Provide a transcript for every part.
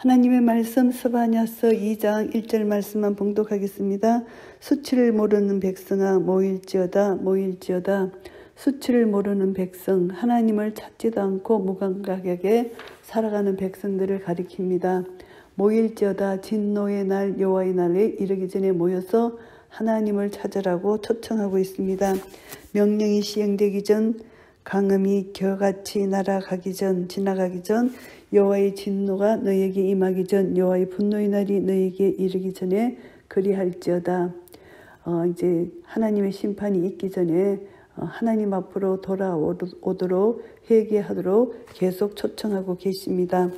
하나님의 말씀 스바냐서 2장 1절 말씀만 봉독하겠습니다. 수치를 모르는 백성아 모일지어다 모일지어다. 수치를 모르는 백성, 하나님을 찾지도 않고 무감각하게 살아가는 백성들을 가리킵니다. 모일지어다. 진노의 날 여호와의 날에 이르기 전에 모여서 하나님을 찾으라고 초청하고 있습니다. 명령이 시행되기 전, 강음이 겨같이 지나가기 전, 여호와의 진노가 너에게 임하기 전, 여호와의 분노의 날이 너에게 이르기 전에 그리할지어다. 이제 하나님의 심판이 있기 전에 하나님 앞으로 돌아오도록 회개하도록 계속 초청하고 계십니다.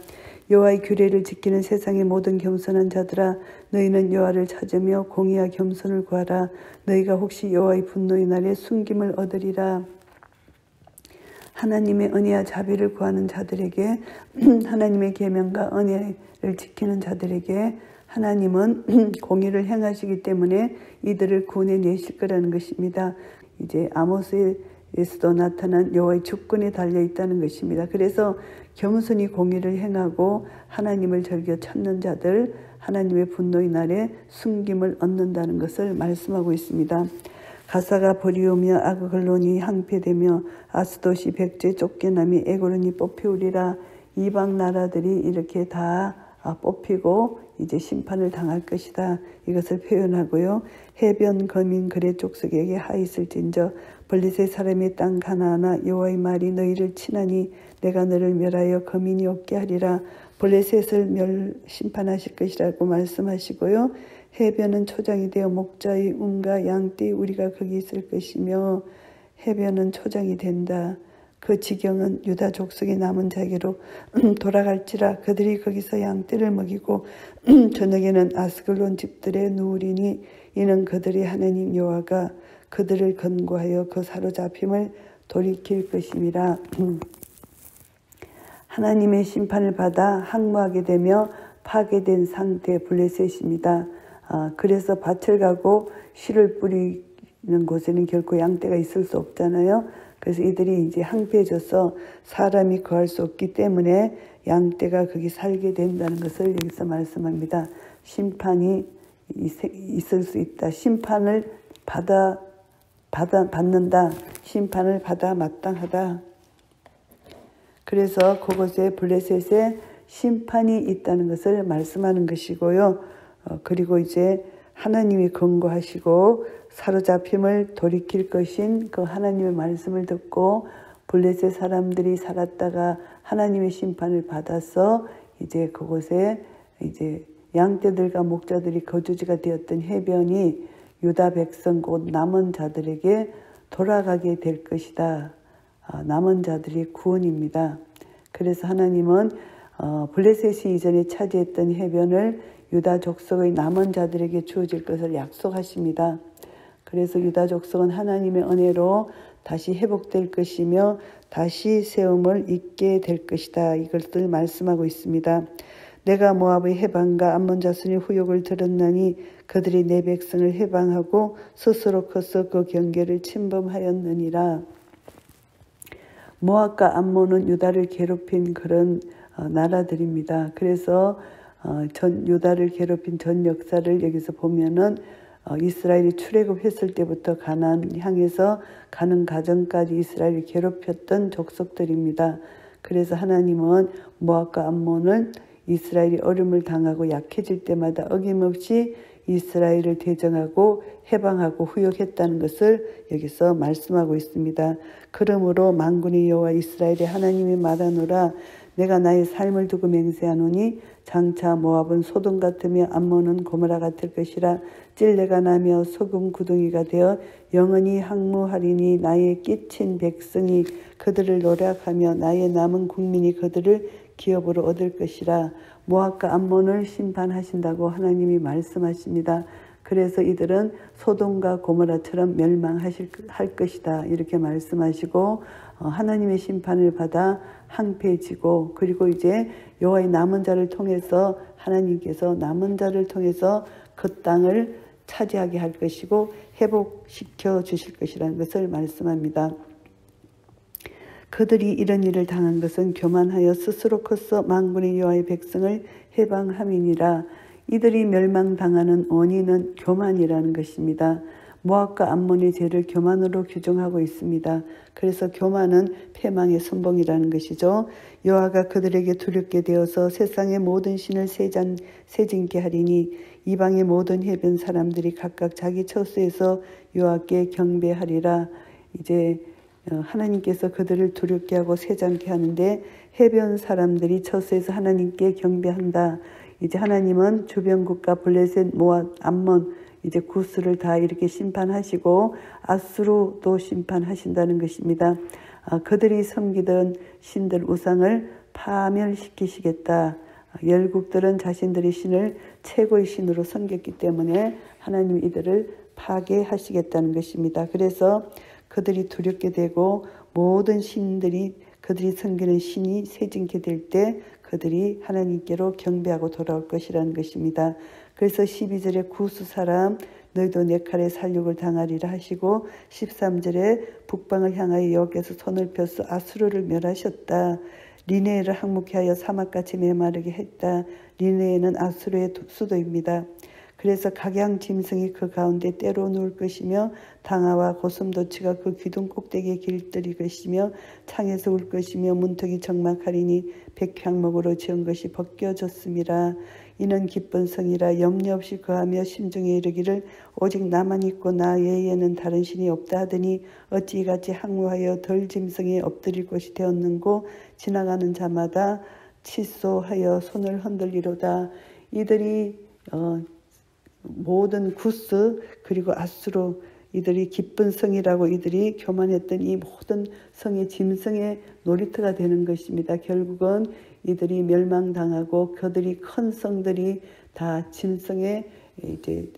여호와의 규례를 지키는 세상의 모든 겸손한 자들아, 너희는 여호와를 찾으며 공의와 겸손을 구하라. 너희가 혹시 여호와의 분노의 날에 숨김을 얻으리라. 하나님의 은혜와 자비를 구하는 자들에게, 하나님의 계명과 은혜를 지키는 자들에게 하나님은 공의를 행하시기 때문에 이들을 구원해내실 거라는 것입니다. 이제 아모스에서도 나타난 여호와의 주권에 달려있다는 것입니다. 그래서 겸손히 공의를 행하고 하나님을 즐겨 찾는 자들, 하나님의 분노의 날에 숨김을 얻는다는 것을 말씀하고 있습니다. 가사가 버리우며 아그글론이 항폐되며 아스돗이 백제 쫓겨남이 에고론이 뽑히우리라. 이방 나라들이 이렇게 다 뽑히고 이제 심판을 당할 것이다. 이것을 표현하고요. 해변 거민 거래 족속에게 하있을진저 블레셋 사람의 땅 가나안아, 여호와의 말이 너희를 치나니 내가 너를 멸하여 거민이 없게 하리라. 블레셋을 심판하실 것이라고 말씀하시고요. 해변은 초장이 되어 목자의 움과 양떼의 우리가 거기 있을 것이며, 해변은 초장이 된다. 그 지경은 유다 족속의 남은 자에게로 돌아갈지라. 그들이 거기서 양떼를 먹이고 저녁에는 아스글론 집들에 누우리니 이는 그들의 하나님 여호와가 그들을 건고하여 그 사로잡힘을 돌이킬 것임이라. 하나님의 심판을 받아 항모하게 되며 파괴된 상태 블레셋입니다. 그래서 밭을 가고 씨를 뿌리는 곳에는 결코 양떼가 있을 수 없잖아요. 그래서 이들이 이제 항폐해져서 사람이 거할 수 없기 때문에 양떼가 거기 살게 된다는 것을 여기서 말씀합니다. 심판이 있을 수 있다. 심판을 받는다. 심판을 받아 마땅하다. 그래서 그곳에 블레셋에 심판이 있다는 것을 말씀하는 것이고요. 그리고 이제 하나님이 권고하시고 사로잡힘을 돌이킬 것인 그 하나님의 말씀을 듣고 블레셋 사람들이 살았다가 하나님의 심판을 받아서 이제 그곳에 이제 양떼들과 목자들이 거주지가 되었던 해변이 유다 백성 곧 남은 자들에게 돌아가게 될 것이다. 남은 자들이 구원입니다. 그래서 하나님은 블레셋이 이전에 차지했던 해변을 유다 족속의 남은 자들에게 주어질 것을 약속하십니다. 그래서 유다 족속은 하나님의 은혜로 다시 회복될 것이며 다시 세움을 입게 될 것이다. 이것을 말씀하고 있습니다. 내가 모압의 해방과 암몬 자손의 후욕을 들었나니 그들이 내 백성을 해방하고 스스로 커서 그 경계를 침범하였느니라. 모압과 암몬은 유다를 괴롭힌 그런 나라들입니다. 그래서 유다를 괴롭힌 전 역사를 여기서 보면은 이스라엘이 출애굽했을 때부터 가나안 향해서 가는 과정까지 이스라엘을 괴롭혔던 족속들입니다. 그래서 하나님은 모압과 암몬을 이스라엘이 어려움을 당하고 약해질 때마다 어김없이 이스라엘을 대적하고 해방하고 후욕했다는 것을 여기서 말씀하고 있습니다. 그러므로 만군의 여호와 이스라엘의 하나님이 말하노라. 내가 나의 삶을 두고 맹세하노니 장차 모압은 소돔 같으며 암몬은 고모라 같을 것이라. 찔레가 나며 소금 구덩이가 되어 영원히 항모하리니 나의 끼친 백성이 그들을 노략하며 나의 남은 국민이 그들을 기업으로 얻을 것이라. 모압과 암몬을 심판하신다고 하나님이 말씀하십니다. 그래서 이들은 소돔과 고모라처럼 멸망할 것이다. 이렇게 말씀하시고 하나님의 심판을 받아 항폐해지고, 그리고 이제 여호와의 남은 자를 통해서 하나님께서 남은 자를 통해서 그 땅을 차지하게 할 것이고 회복시켜 주실 것이라는 것을 말씀합니다. 그들이 이런 일을 당한 것은 교만하여 스스로 커서 만군의 여호와의 백성을 해방함이니라. 이들이 멸망당하는 원인은 교만이라는 것입니다. 모압과 암몬의 죄를 교만으로 규정하고 있습니다. 그래서 교만은 패망의 선봉이라는 것이죠. 여호와가 그들에게 두렵게 되어서 세상의 모든 신을 세진케 하리니 이방의 모든 해변 사람들이 각각 자기 처소에서 여호와께 경배하리라. 이제 하나님께서 그들을 두렵게 하고 세잔케 하는데 해변 사람들이 처소에서 하나님께 경배한다. 이제 하나님은 주변 국가 블레셋, 모압, 암몬, 이제 구스를 다 이렇게 심판하시고 아수르도 심판하신다는 것입니다. 그들이 섬기던 신들 우상을 파멸시키시겠다. 열국들은 자신들의 신을 최고의 신으로 섬겼기 때문에 하나님 이들을 파괴하시겠다는 것입니다. 그래서 그들이 두렵게 되고 모든 신들이 그들이 섬기는 신이 세진케 될 때 그들이 하나님께로 경배하고 돌아올 것이라는 것입니다. 그래서 12절에 구스 사람 너희도 내 칼에 살육을 당하리라 하시고 13절에 북방을 향하여 여호와께서 손을 펴서 아수르를 멸하셨다. 니네를 항목케 하여 사막같이 메마르게 했다. 니네는 아수르의 수도입니다. 그래서 각양 짐승이 그 가운데 때로 누울 것이며 당아와 고슴도치가 그 기둥 꼭대기에 길들일 것이며 창에서 울 것이며 문턱이 적막하리니 백향목으로 지은 것이 벗겨졌음이라. 이는 기쁜 성이라 염려 없이 거하며 심중에 이르기를 오직 나만 있고 나 외에는 다른 신이 없다 하더니 어찌 이같이 항우하여 덜 짐승에 엎드릴 곳이 되었는고 지나가는 자마다 칫소하여 손을 흔들리로다. 이들이 모든 구스 그리고 아수르 이들이 기쁜 성이라고 이들이 교만했던 이 모든 성의 짐승의 놀이터가 되는 것입니다. 결국은 이들이 멸망당하고 그들이 큰 성들이 다 짐승의 이제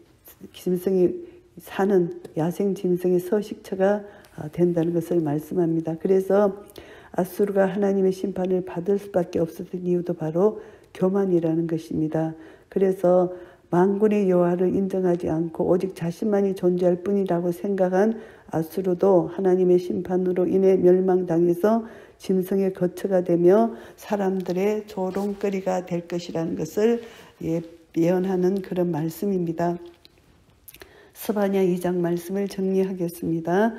짐승이 사는 야생 짐승의 서식처가 된다는 것을 말씀합니다. 그래서 아수르가 하나님의 심판을 받을 수밖에 없었던 이유도 바로 교만이라는 것입니다. 그래서 만군의 여호와를 인정하지 않고 오직 자신만이 존재할 뿐이라고 생각한 아수르도 하나님의 심판으로 인해 멸망당해서 짐승의 거처가 되며 사람들의 조롱거리가 될 것이라는 것을 예언하는 그런 말씀입니다. 스바냐 2장 말씀을 정리하겠습니다.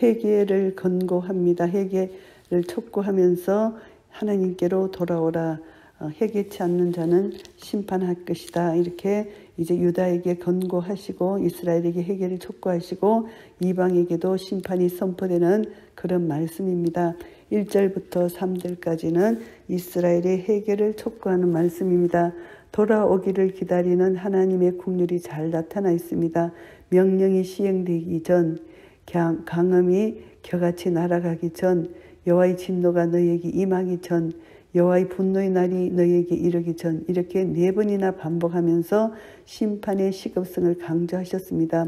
회개를 권고합니다. 회개를 촉구하면서 하나님께로 돌아오라. 회개치 않는 자는 심판할 것이다. 이렇게 이제 유다에게 권고하시고 이스라엘에게 회개를 촉구하시고 이방에게도 심판이 선포되는 그런 말씀입니다. 1절부터 3절까지는 이스라엘의 회개를 촉구하는 말씀입니다. 돌아오기를 기다리는 하나님의 국률이 잘 나타나 있습니다. 명령이 시행되기 전, 강음이 겨같이 날아가기 전, 여호와의 진노가 너희에게 임하기 전, 여호와의 분노의 날이 너희에게 이르기 전, 이렇게 4번이나 반복하면서 심판의 시급성을 강조하셨습니다.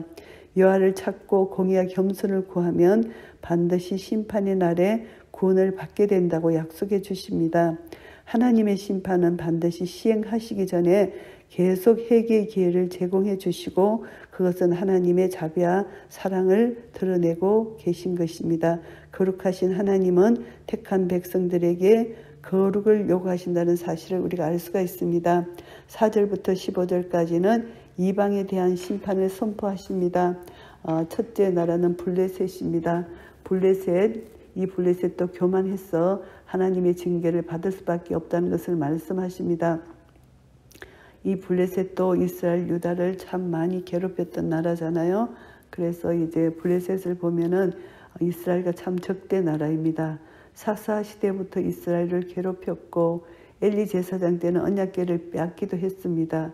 여호와를 찾고 공의와 겸손을 구하면 반드시 심판의 날에 구원을 받게 된다고 약속해 주십니다. 하나님의 심판은 반드시 시행하시기 전에 계속 회개의 기회를 제공해 주시고 그것은 하나님의 자비와 사랑을 드러내고 계신 것입니다. 거룩하신 하나님은 택한 백성들에게 거룩을 요구하신다는 사실을 우리가 알 수가 있습니다. 4절부터 15절까지는 이방에 대한 심판을 선포하십니다. 첫째 나라는 블레셋입니다. 이 블레셋도 교만해서 하나님의 징계를 받을 수밖에 없다는 것을 말씀하십니다. 이 블레셋도 이스라엘 유다를 참 많이 괴롭혔던 나라잖아요. 그래서 이제 블레셋을 보면은 이스라엘과 참 적대 나라입니다. 사사 시대부터 이스라엘을 괴롭혔고 엘리 제사장 때는 언약궤를 빼앗기도 했습니다.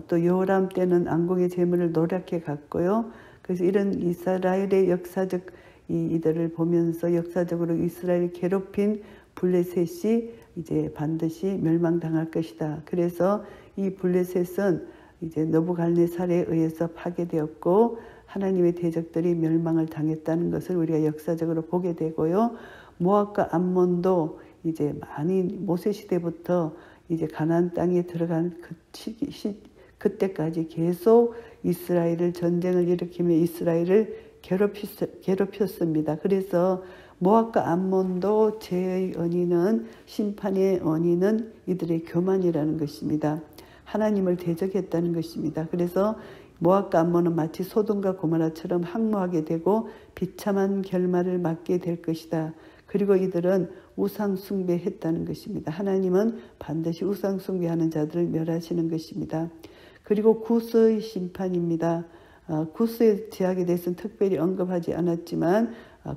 또 여호람 때는 안공의 제물을 노랗게 갔고요. 그래서 이런 이스라엘의 역사적 이들을 보면서 역사적으로 이스라엘을 괴롭힌 블레셋이 이제 반드시 멸망당할 것이다. 그래서 이 블레셋은 이제 느부갓네살에 의해서 파괴되었고 하나님의 대적들이 멸망을 당했다는 것을 우리가 역사적으로 보게 되고요. 모압과 암몬도 이제 많이 모세 시대부터 이제 가나안 땅에 들어간 그때까지 계속 이스라엘을 전쟁을 일으키며 이스라엘을 괴롭혔습니다. 그래서 모압과 암몬도 죄의 원인은, 심판의 원인은 이들의 교만이라는 것입니다. 하나님을 대적했다는 것입니다. 그래서 모압과 암몬은 마치 소돔과 고모라처럼 항모하게 되고 비참한 결말을 맞게 될 것이다. 그리고 이들은 우상 숭배했다는 것입니다. 하나님은 반드시 우상 숭배하는 자들을 멸하시는 것입니다. 그리고 구스의 심판입니다. 구스의 제약에 대해서는 특별히 언급하지 않았지만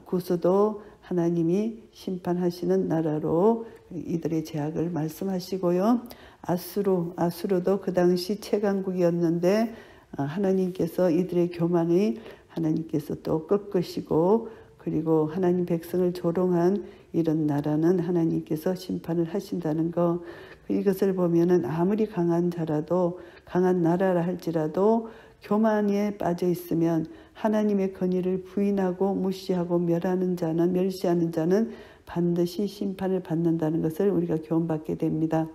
구스도 하나님이 심판하시는 나라로 이들의 제약을 말씀하시고요. 아수르도 그 당시 최강국이었는데 하나님께서 이들의 교만을 하나님께서 또 꺾으시고, 그리고 하나님 백성을 조롱한 이런 나라는 하나님께서 심판을 하신다는 것, 이것을 보면은 아무리 강한 자라도, 강한 나라라 할지라도 교만에 빠져 있으면 하나님의 권위를 부인하고 무시하고 멸시하는 자는 반드시 심판을 받는다는 것을 우리가 교훈받게 됩니다.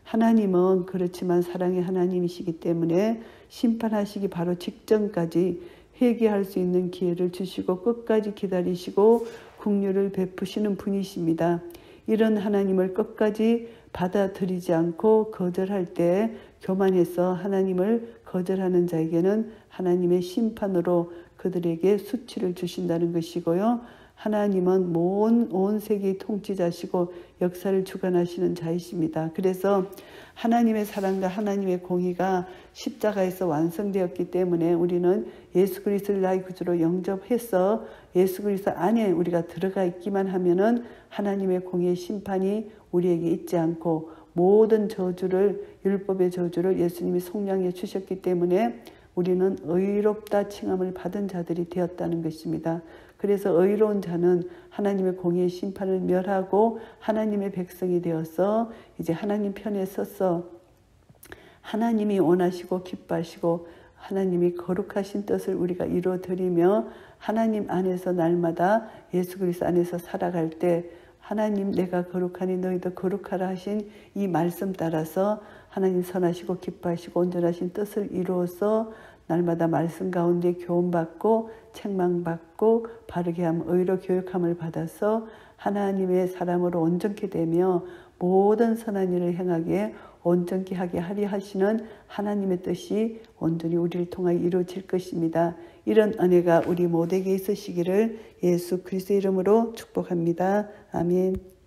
하나님은 그렇지만 사랑의 하나님이시기 때문에 심판하시기 바로 직전까지 회개할 수 있는 기회를 주시고 끝까지 기다리시고 긍휼을 베푸시는 분이십니다. 이런 하나님을 끝까지 받아들이지 않고 거절할 때 교만해서 하나님을 거절하는 자에게는 하나님의 심판으로 그들에게 수치를 주신다는 것이고요. 하나님은 온 세계의 통치자시고 역사를 주관하시는 자이십니다. 그래서 하나님의 사랑과 하나님의 공의가 십자가에서 완성되었기 때문에 우리는 예수 그리스도를 나의 구주로 영접해서 예수 그리스도 안에 우리가 들어가 있기만 하면은 하나님의 공의의 심판이 우리에게 있지 않고, 모든 저주를, 율법의 저주를 예수님이 속량해 주셨기 때문에 우리는 의롭다 칭함을 받은 자들이 되었다는 것입니다. 그래서 의로운 자는 하나님의 공의의 심판을 멸하고 하나님의 백성이 되어서 이제 하나님 편에 서서 하나님이 원하시고 기뻐하시고 하나님이 거룩하신 뜻을 우리가 이루어드리며 하나님 안에서 날마다 예수 그리스도 안에서 살아갈 때 하나님 내가 거룩하니 너희도 거룩하라 하신 이 말씀 따라서 하나님 선하시고 기뻐하시고 온전하신 뜻을 이루어서 날마다 말씀 가운데 교훈받고 책망받고 바르게 함 의로 교육함을 받아서 하나님의 사람으로 온전케 되며 모든 선한 일을 행하게 온전케 하게 하리 하시는 하나님의 뜻이 온전히 우리를 통하여 이루어질 것입니다. 이런 은혜가 우리 모두에게 있으시기를 예수 그리스도의 이름으로 축복합니다. 아멘.